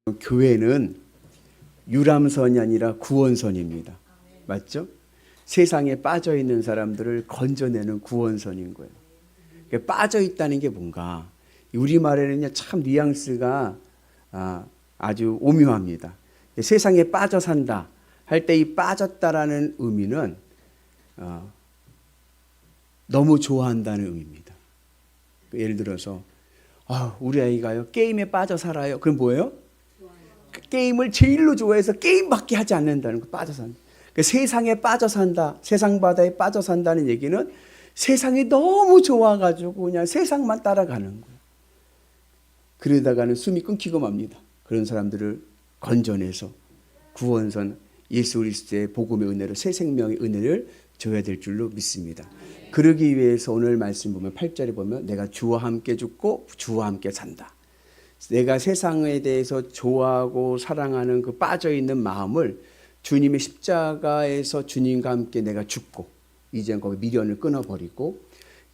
교회는 유람선이 아니라 구원선입니다. 맞죠? 세상에 빠져 있는 사람들을 건져내는 구원선인 거예요. 빠져 있다는 게 뭔가 우리말에는 참 뉘앙스가 아주 오묘합니다. 세상에 빠져 산다 할 때 이 빠졌다라는 의미는 너무 좋아한다는 의미입니다. 예를 들어서 우리 아이가요 게임에 빠져 살아요. 그럼 뭐예요? 게임을 제일로 좋아해서 게임밖에 하지 않는다는 거. 빠져 산다. 세상에 빠져 산다, 세상 바다에 빠져 산다는 얘기는 세상이 너무 좋아가지고 그냥 세상만 따라가는 거예요. 그러다가는 숨이 끊기고 맙니다. 그런 사람들을 건져내서 구원선 예수 그리스도의 복음의 은혜로 새 생명의 은혜를 줘야 될 줄로 믿습니다. 그러기 위해서 오늘 말씀 보면 8절에 보면 내가 주와 함께 죽고 주와 함께 산다. 내가 세상에 대해서 좋아하고 사랑하는 그 빠져있는 마음을 주님의 십자가에서 주님과 함께 내가 죽고 이젠 거기 미련을 끊어버리고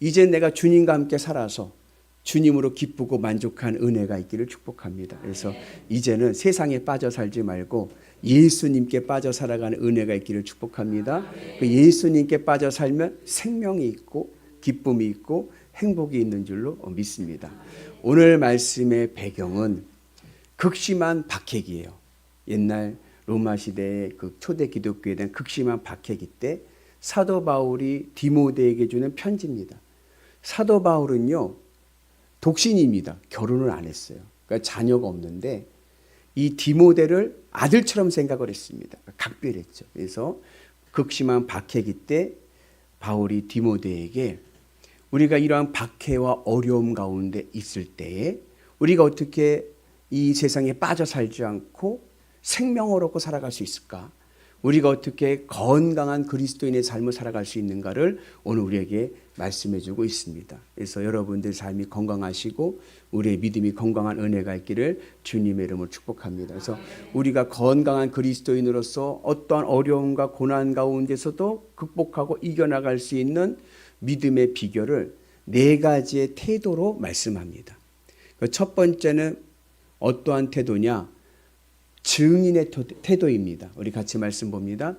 이젠 내가 주님과 함께 살아서 주님으로 기쁘고 만족한 은혜가 있기를 축복합니다. 그래서 이제는 세상에 빠져 살지 말고 예수님께 빠져 살아가는 은혜가 있기를 축복합니다. 그 예수님께 빠져 살면 생명이 있고 기쁨이 있고 행복이 있는 줄로 믿습니다. 오늘 말씀의 배경은 극심한 박해기예요. 옛날 로마 시대의 그 초대 기독교에 대한 극심한 박해기 때 사도 바울이 디모데에게 주는 편지입니다. 사도 바울은요 독신입니다. 결혼을 안 했어요. 그러니까 자녀가 없는데 이 디모데를 아들처럼 생각을 했습니다. 각별했죠. 그래서 극심한 박해기 때 바울이 디모데에게 우리가 이러한 박해와 어려움 가운데 있을 때에 우리가 어떻게 이 세상에 빠져 살지 않고 생명을 얻고 살아갈 수 있을까? 우리가 어떻게 건강한 그리스도인의 삶을 살아갈 수 있는가를 오늘 우리에게 말씀해 주고 있습니다. 그래서 여러분들 삶이 건강하시고 우리의 믿음이 건강한 은혜가 있기를 주님의 이름으로 축복합니다. 그래서 우리가 건강한 그리스도인으로서 어떠한 어려움과 고난 가운데서도 극복하고 이겨나갈 수 있는 믿음의 비결을 4가지의 태도로 말씀합니다. 첫 번째는 어떠한 태도냐? 증인의 태도입니다. 우리 같이 말씀 봅니다.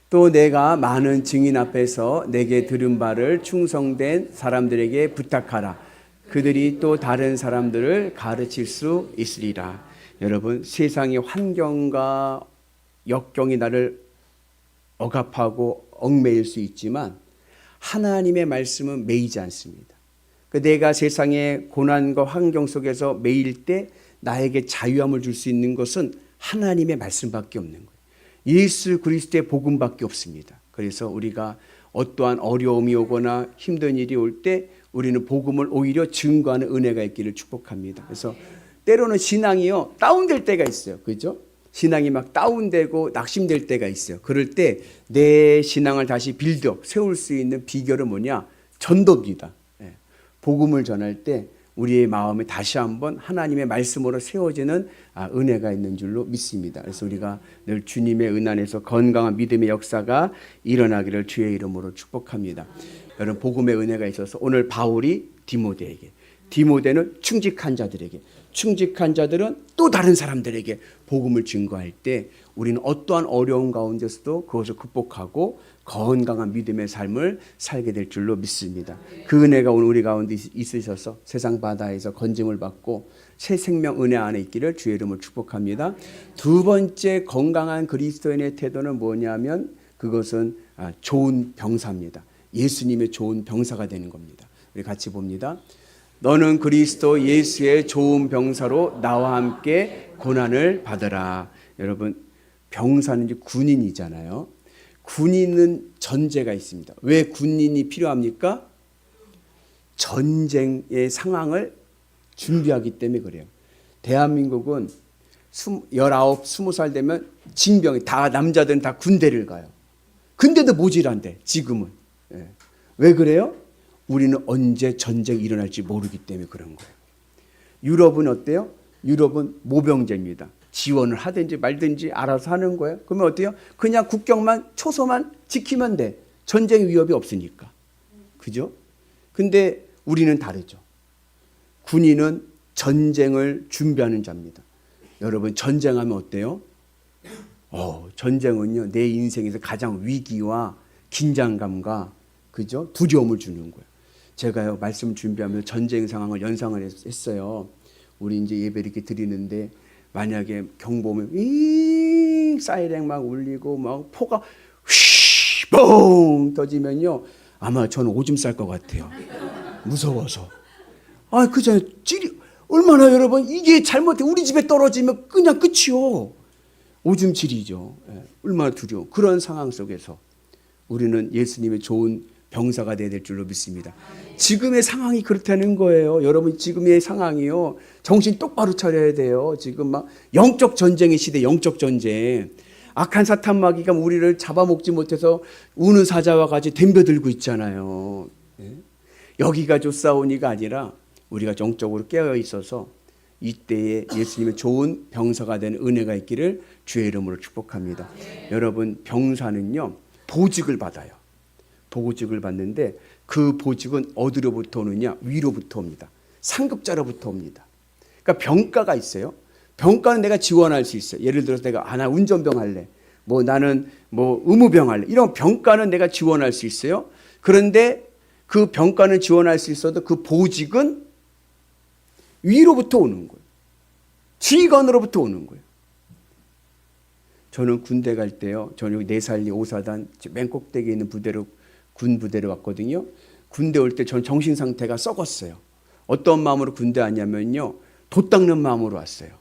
또 내가 많은 증인 앞에서 내게 들은 바를 충성된 사람들에게 부탁하라. 그들이 또 다른 사람들을 가르칠 수 있으리라. 여러분, 세상의 환경과 역경이 나를 억압하고 얽매일 수 있지만 하나님의 말씀은 매이지 않습니다. 내가 세상의 고난과 환경 속에서 매일 때 나에게 자유함을 줄 수 있는 것은 하나님의 말씀밖에 없는 거예요. 예수 그리스도의 복음밖에 없습니다. 그래서 우리가 어떠한 어려움이 오거나 힘든 일이 올 때 우리는 복음을 오히려 증거하는 은혜가 있기를 축복합니다. 그래서 때로는 신앙이요 다운될 때가 있어요. 그죠? 신앙이 막 다운되고 낙심될 때가 있어요. 그럴 때 내 신앙을 다시 빌드업 세울 수 있는 비결은 뭐냐? 전도입니다. 복음을 전할 때 우리의 마음에 다시 한번 하나님의 말씀으로 세워지는 은혜가 있는 줄로 믿습니다. 그래서 우리가 늘 주님의 은안에서 건강한 믿음의 역사가 일어나기를 주의 이름으로 축복합니다. 여러분 복음의 은혜가 있어서 오늘 바울이 디모데에게, 디모데는 충직한 자들에게, 충직한 자들은 또 다른 사람들에게 복음을 증거할 때 우리는 어떠한 어려움 가운데서도 그것을 극복하고 건강한 믿음의 삶을 살게 될 줄로 믿습니다. 그 은혜가 오늘 우리 가운데 있으셔서 세상 바다에서 건짐을 받고 새 생명 은혜 안에 있기를 주의 이름으로 축복합니다. 두 번째 건강한 그리스도인의 태도는 뭐냐면 그것은 좋은 병사입니다. 예수님의 좋은 병사가 되는 겁니다. 우리 같이 봅니다. 너는 그리스도 예수의 좋은 병사로 나와 함께 고난을 받으라. 여러분 병사는 이제 군인이잖아요. 군인은 전제가 있습니다. 왜 군인이 필요합니까? 전쟁의 상황을 준비하기 때문에 그래요. 대한민국은 19, 20살 되면 징병이 다 남자들은 다 군대를 가요. 근데도 모질한데 지금은. 왜 그래요? 우리는 언제 전쟁이 일어날지 모르기 때문에 그런 거예요. 유럽은 어때요? 유럽은 모병제입니다. 지원을 하든지 말든지 알아서 하는 거예요. 그러면 어때요? 그냥 국경만 초소만 지키면 돼. 전쟁 위협이 없으니까. 그죠? 근데 우리는 다르죠. 군인은 전쟁을 준비하는 자입니다. 여러분 전쟁하면 어때요? 전쟁은요 내 인생에서 가장 위기와 긴장감과 그죠? 두려움을 주는 거예요. 제가요 말씀 준비하면서 전쟁 상황을 연상을 했어요. 우리 이제 예배 이렇게 드리는데 만약에 경보면 사이렌 막 울리고 막 포가 휘봉 터지면요 아마 저는 오줌 쌀 것 같아요. 무서워서. 그 전에 얼마나 여러분 이게 잘못해 우리 집에 떨어지면 그냥 끝이요. 오줌 지리죠. 얼마나 두려워. 그런 상황 속에서 우리는 예수님의 좋은 병사가 되어야 될 줄로 믿습니다. 지금의 상황이 그렇다는 거예요. 여러분 지금의 상황이요. 정신 똑바로 차려야 돼요. 지금 막 영적 전쟁의 시대, 영적 전쟁. 악한 사탄 마귀가 우리를 잡아먹지 못해서 우는 사자와 같이 덤벼들고 있잖아요. 여기가 좋사오니가 아니라 우리가 영적으로 깨어 있어서 이때에 예수님의 좋은 병사가 되는 은혜가 있기를 주의 이름으로 축복합니다. 여러분 병사는요 보직을 받아요. 보직을 받는데 그 보직은 어디로부터 오느냐? 위로부터 옵니다. 상급자로부터 옵니다. 그러니까 병가가 있어요. 병가는 내가 지원할 수 있어요. 예를 들어서 내가 나 운전병 할래. 나는 의무병 할래. 이런 병가는 내가 지원할 수 있어요. 그런데 그 병가는 지원할 수 있어도 그 보직은 위로부터 오는 거예요. 지휘관으로부터 오는 거예요. 저는 군대 갈 때요. 저는 4살리 5사단 맨 꼭대기에 있는 부대로 군 부대로 왔거든요. 군대 올 때 전 정신 상태가 썩었어요. 어떤 마음으로 군대 왔냐면요. 돛 닦는 마음으로 왔어요.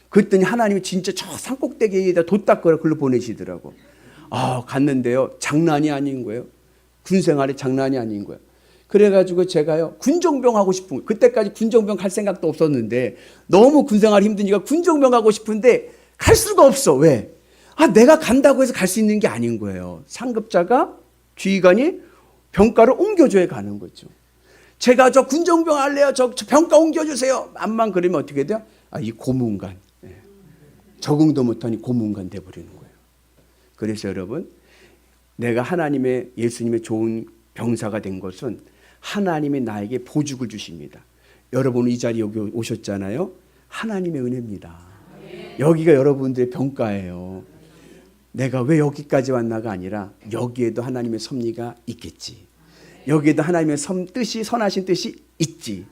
그랬더니 하나님이 진짜 저 산꼭대기에다 돛 닦으라 글로 보내시더라고. 갔는데요. 장난이 아닌 거예요. 군 생활이 장난이 아닌 거예요. 그래가지고 제가요 군정병 하고 싶은 거예요. 그때까지 군정병 갈 생각도 없었는데 너무 군 생활이 힘드니까 군정병 가고 싶은데 갈 수가 없어. 왜? 내가 간다고 해서 갈 수 있는 게 아닌 거예요. 상급자가 지휘관이 병가를 옮겨줘야 가는 거죠. 제가 저 군정병 할래요. 저 병가 옮겨주세요. 암만 그러면 어떻게 돼요? 이 고문관. 적응도 못하니 고문관 돼버리는 거예요. 그래서 여러분 내가 하나님의 예수님의 좋은 병사가 된 것은 하나님이 나에게 보직을 주십니다. 여러분 이 자리에 여기 오셨잖아요. 하나님의 은혜입니다. 여기가 여러분들의 병가예요. 내가 왜 여기까지 왔나가 아니라 여기에도 하나님의 섭리가 있겠지. 여기에도 하나님의 뜻이 선하신 뜻이 있지.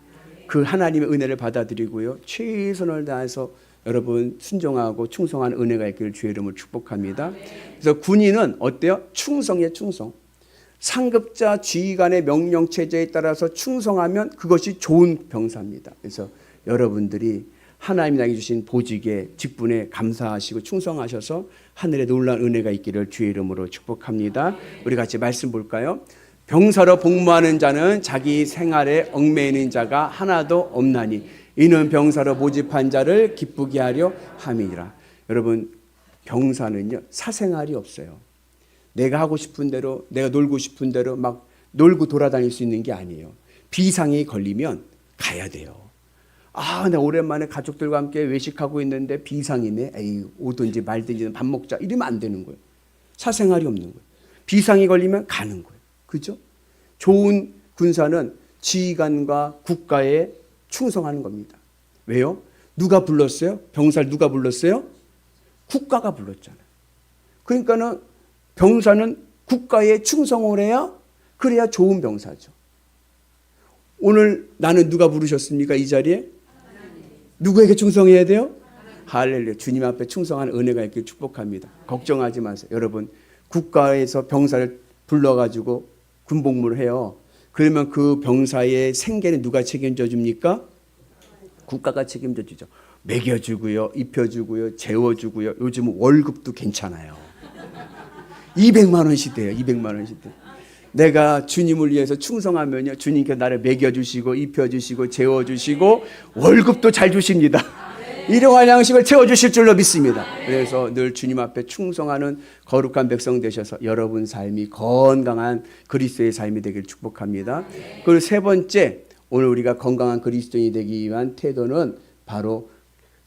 그 하나님의 은혜를 받아들이고요. 최선을 다해서 여러분 순종하고 충성한 은혜가 있기를 주의 이름으로 축복합니다. 그래서 군인은 어때요? 충성이에요. 충성. 상급자 지휘관의 명령 체제에 따라서 충성하면 그것이 좋은 병사입니다. 그래서 여러분들이 하나님이 나에게 주신 보직에 직분에 감사하시고 충성하셔서 하늘에 놀라운 은혜가 있기를 주의 이름으로 축복합니다. 우리 같이 말씀 볼까요? 병사로 복무하는 자는 자기 생활에 얽매이는 자가 하나도 없나니 이는 병사로 모집한 자를 기쁘게 하려 함이니라. 여러분 병사는요 사생활이 없어요. 내가 하고 싶은 대로 내가 놀고 싶은 대로 막 놀고 돌아다닐 수 있는 게 아니에요. 비상이 걸리면 가야 돼요. 나 오랜만에 가족들과 함께 외식하고 있는데 비상이네. 오든지 말든지 밥 먹자. 이러면 안 되는 거예요. 사생활이 없는 거예요. 비상이 걸리면 가는 거예요. 그죠? 좋은 군사는 지휘관과 국가에 충성하는 겁니다. 왜요? 누가 불렀어요? 병사를 누가 불렀어요? 국가가 불렀잖아요. 그러니까는 병사는 국가에 충성을 해야 그래야 좋은 병사죠. 오늘 나는 누가 부르셨습니까? 이 자리에? 누구에게 충성해야 돼요? 할렐루야. 주님 앞에 충성하는 은혜가 있기를 축복합니다. 걱정하지 마세요. 여러분 국가에서 병사를 불러가지고 군복무를 해요. 그러면 그 병사의 생계는 누가 책임져 줍니까? 국가가 책임져 주죠. 먹여주고요. 입혀주고요. 재워주고요. 요즘은 월급도 괜찮아요. 200만 원 시대예요. 200만 원 시대. 내가 주님을 위해서 충성하면요. 주님께 나를 먹여주시고 입혀주시고 재워주시고 월급도 잘 주십니다. 일용할 양식을 채워주실 줄로 믿습니다. 그래서 늘 주님 앞에 충성하는 거룩한 백성 되셔서 여러분 삶이 건강한 그리스도의 삶이 되길 축복합니다. 그리고 세 번째 오늘 우리가 건강한 그리스도인이 되기 위한 태도는 바로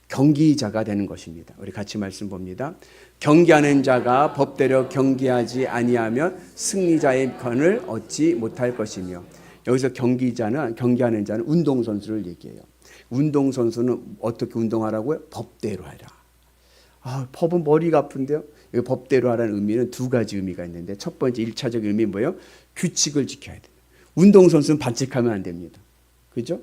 경기자가 되는 것입니다. 우리 같이 말씀 봅니다. 경기하는 자가 법대로 경기하지 아니하면 승리자의 편을 얻지 못할 것이며 여기서 경기하는 자는 운동선수를 얘기해요. 운동선수는 어떻게 운동하라고요? 법대로 하라. 법은 머리가 아픈데요. 법대로 하라는 의미는 두 가지 의미가 있는데, 첫 번째 1차적 의미는 뭐예요? 규칙을 지켜야 돼요. 운동선수는 반칙하면 안 됩니다. 그죠?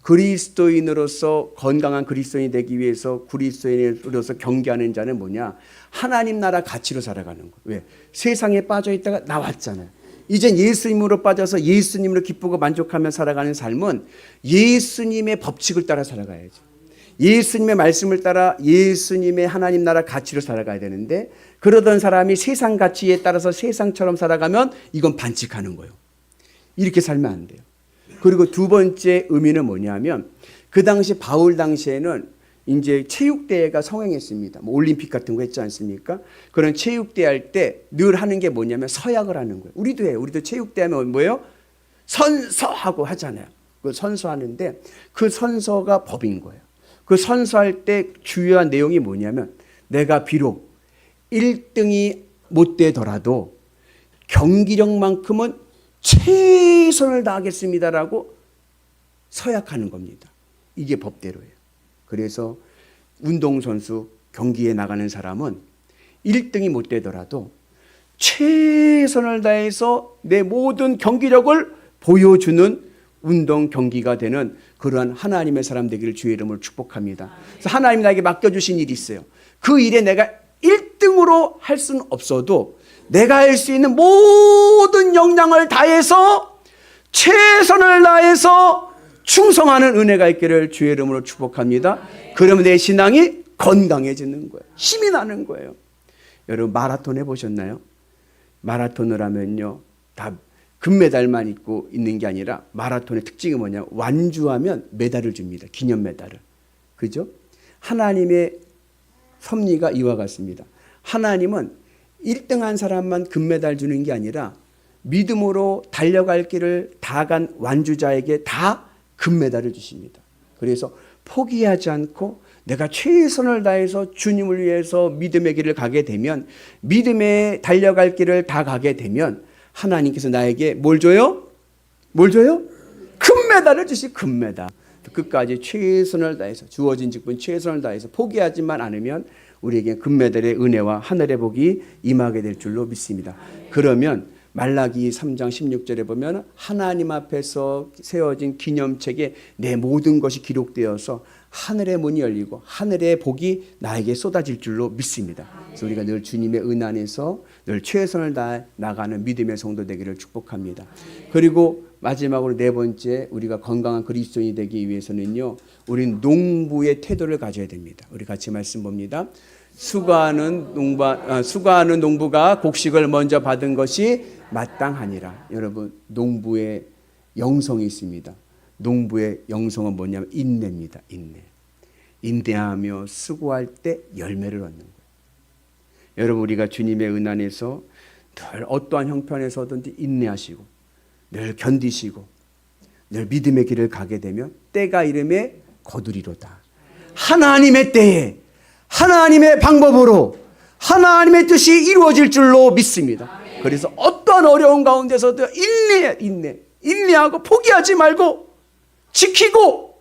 그리스도인으로서 건강한 그리스도인이 되기 위해서 그리스도인으로서 경계하는 자는 뭐냐? 하나님 나라 가치로 살아가는 거예요. 왜? 세상에 빠져 있다가 나왔잖아요. 이젠 예수님으로 빠져서 예수님으로 기쁘고 만족하며 살아가는 삶은 예수님의 법칙을 따라 살아가야죠. 예수님의 말씀을 따라 예수님의 하나님 나라 가치로 살아가야 되는데, 그러던 사람이 세상 가치에 따라서 세상처럼 살아가면 이건 반칙하는 거예요. 이렇게 살면 안 돼요. 그리고 두 번째 의미는 뭐냐면, 그 당시 바울 당시에는 이제 체육대회가 성행했습니다. 뭐 올림픽 같은 거 했지 않습니까? 그런 체육대회 할 때 늘 하는 게 뭐냐면 서약을 하는 거예요. 우리도 해요. 우리도 체육대회 하면 뭐예요? 선서하고 하잖아요. 그 선서하는데 그 선서가 법인 거예요. 그 선서할 때 주요한 내용이 뭐냐면, 내가 비록 1등이 못 되더라도 경기력만큼은 최선을 다하겠습니다라고 서약하는 겁니다. 이게 법대로예요. 그래서 운동선수 경기에 나가는 사람은 1등이 못 되더라도 최선을 다해서 내 모든 경기력을 보여주는 운동 경기가 되는 그러한 하나님의 사람 되기를 주의 이름으로 축복합니다. 그래서 하나님이 나에게 맡겨주신 일이 있어요. 그 일에 내가 1등으로 할 수는 없어도 내가 할 수 있는 모든 역량을 다해서 최선을 다해서 충성하는 은혜가 있기를 주의 이름으로 축복합니다. 그러면 내 신앙이 건강해지는 거예요. 힘이 나는 거예요. 여러분 마라톤 해보셨나요? 마라톤을 하면요, 다 금메달만 있고 있는 게 아니라 마라톤의 특징이 뭐냐? 완주하면 메달을 줍니다. 기념 메달을. 그죠? 하나님의 섭리가 이와 같습니다. 하나님은 1등한 사람만 금메달 주는 게 아니라 믿음으로 달려갈 길을 다 간 완주자에게 다 금메달을 주십니다. 그래서 포기하지 않고 내가 최선을 다해서 주님을 위해서 믿음의 길을 가게 되면, 믿음에 달려갈 길을 다 가게 되면 하나님께서 나에게 뭘 줘요? 뭘 줘요? 금메달을 주시. 금메달. 끝까지 최선을 다해서, 주어진 직분 최선을 다해서 포기하지만 않으면 우리에게 금메달의 은혜와 하늘의 복이 임하게 될 줄로 믿습니다. 그러면 말라기 3장 16절에 보면 하나님 앞에서 세워진 기념책에 내 모든 것이 기록되어서 하늘의 문이 열리고 하늘의 복이 나에게 쏟아질 줄로 믿습니다. 그래서 우리가 늘 주님의 은 안에서 늘 최선을 다해 나가는 믿음의 성도 되기를 축복합니다. 그리고 마지막으로 네 번째, 우리가 건강한 그리스도인이 되기 위해서는요, 우리는 농부의 태도를 가져야 됩니다. 우리 같이 말씀 봅니다. 수고하는 농부가 곡식을 먼저 받은 것이 마땅하니라. 여러분, 농부의 영성이 있습니다. 농부의 영성은 뭐냐면 인내입니다. 인내하며 수고할 때 열매를 얻는 거예요. 여러분, 우리가 주님의 은 안에서 늘 어떠한 형편에서든지 인내하시고 늘 견디시고 늘 믿음의 길을 가게 되면 때가 이름에 거두리로다. 하나님의 때에 하나님의 방법으로 하나님의 뜻이 이루어질 줄로 믿습니다. 그래서 어떤 어려운 가운데서도 인내하고 포기하지 말고 지키고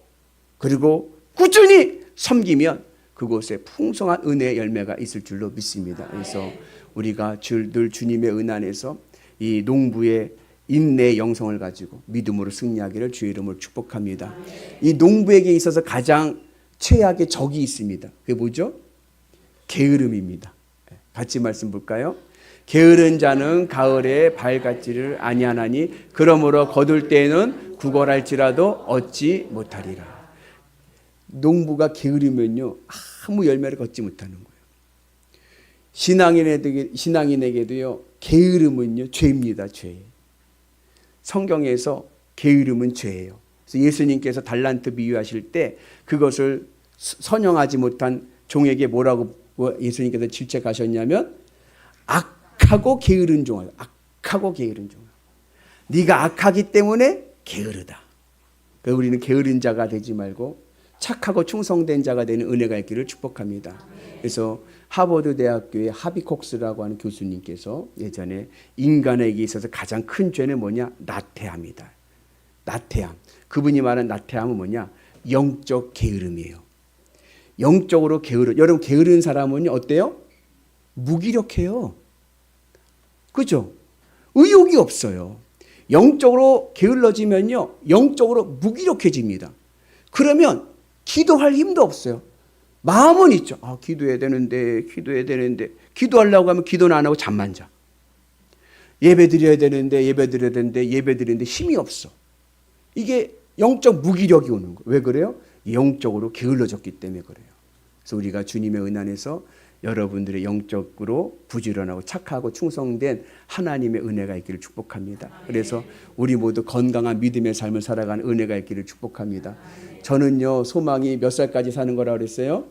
그리고 꾸준히 섬기면 그곳에 풍성한 은혜의 열매가 있을 줄로 믿습니다. 그래서 우리가 늘 주님의 은 안에서 이 농부의 인내의 영성을 가지고 믿음으로 승리하기를 주의 이름으로 축복합니다. 이 농부에게 있어서 가장 최악의 적이 있습니다. 그게 뭐죠? 게으름입니다. 같이 말씀 볼까요? 게으른 자는 가을에 발같지를 아니하나니 그러므로 거둘 때에는 구걸할지라도 얻지 못하리라. 농부가 게으르면요 아무 열매를 걷지 못하는 거예요. 신앙인에게도요 게으름은요 죄입니다. 죄. 성경에서 게으름은 죄예요. 그래서 예수님께서 달란트 비유하실 때 그것을 선용하지 못한 종에게 뭐라고 예수님께서 질책하셨냐면 악하고 게으른 종아. 악하고 게으른 종아. 네가 악하기 때문에 게으르다. 그래서 우리는 게으른 자가 되지 말고 착하고 충성된 자가 되는 은혜가 있기를 축복합니다. 그래서 하버드 대학교의 하비콕스라고 하는 교수님께서 예전에 인간에게 있어서 가장 큰 죄는 뭐냐? 나태함이다. 나태함. 그분이 말한 나태함은 뭐냐? 영적 게으름이에요. 영적으로 게으른, 여러분 게으른 사람은 어때요? 무기력해요. 그죠? 의욕이 없어요. 영적으로 게을러지면요, 영적으로 무기력해집니다. 그러면 기도할 힘도 없어요. 마음은 있죠. 기도해야 되는데, 기도하려고 하면 기도는 안 하고 잠만 자. 예배 드려야 되는데 힘이 없어. 이게 영적 무기력이 오는 거예요. 왜 그래요? 영적으로 게을러졌기 때문에 그래요. 그래서 우리가 주님의 은혜에서 여러분들의 영적으로 부지런하고 착하고 충성된 하나님의 은혜가 있기를 축복합니다. 그래서 우리 모두 건강한 믿음의 삶을 살아가는 은혜가 있기를 축복합니다. 저는요, 소망이 몇 살까지 사는 거라고 그랬어요?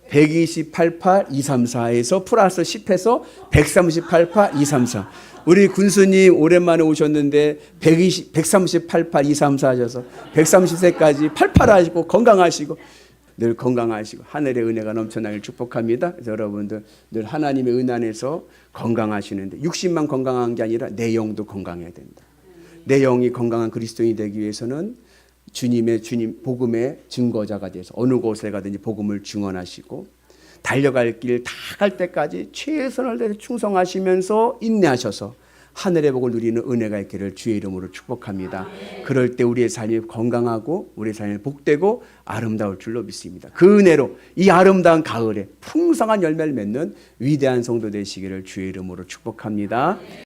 128, 234에서 플러스 10해서 138, 234. 우리 군수님 오랜만에 오셨는데 138, 234 하셔서 130세까지 88 하시고 건강하시고 늘 건강하시고 하늘의 은혜가 넘쳐나길 축복합니다. 그래서 여러분들 늘 하나님의 은혜 안에서 건강하시는데, 육신만 건강한 게 아니라 내 영도 건강해야 된다. 내 영이 건강한 그리스도인이 되기 위해서는 주님 복음의 증거자가 돼서 어느 곳에 가든지 복음을 증언하시고 달려갈 길 다 갈 때까지 최선을 다해서 충성하시면서 인내하셔서 하늘의 복을 누리는 은혜가 있기를 주의 이름으로 축복합니다. 그럴 때 우리의 삶이 건강하고 우리의 삶이 복되고 아름다울 줄로 믿습니다. 그 은혜로 이 아름다운 가을에 풍성한 열매를 맺는 위대한 성도 되시기를 주의 이름으로 축복합니다.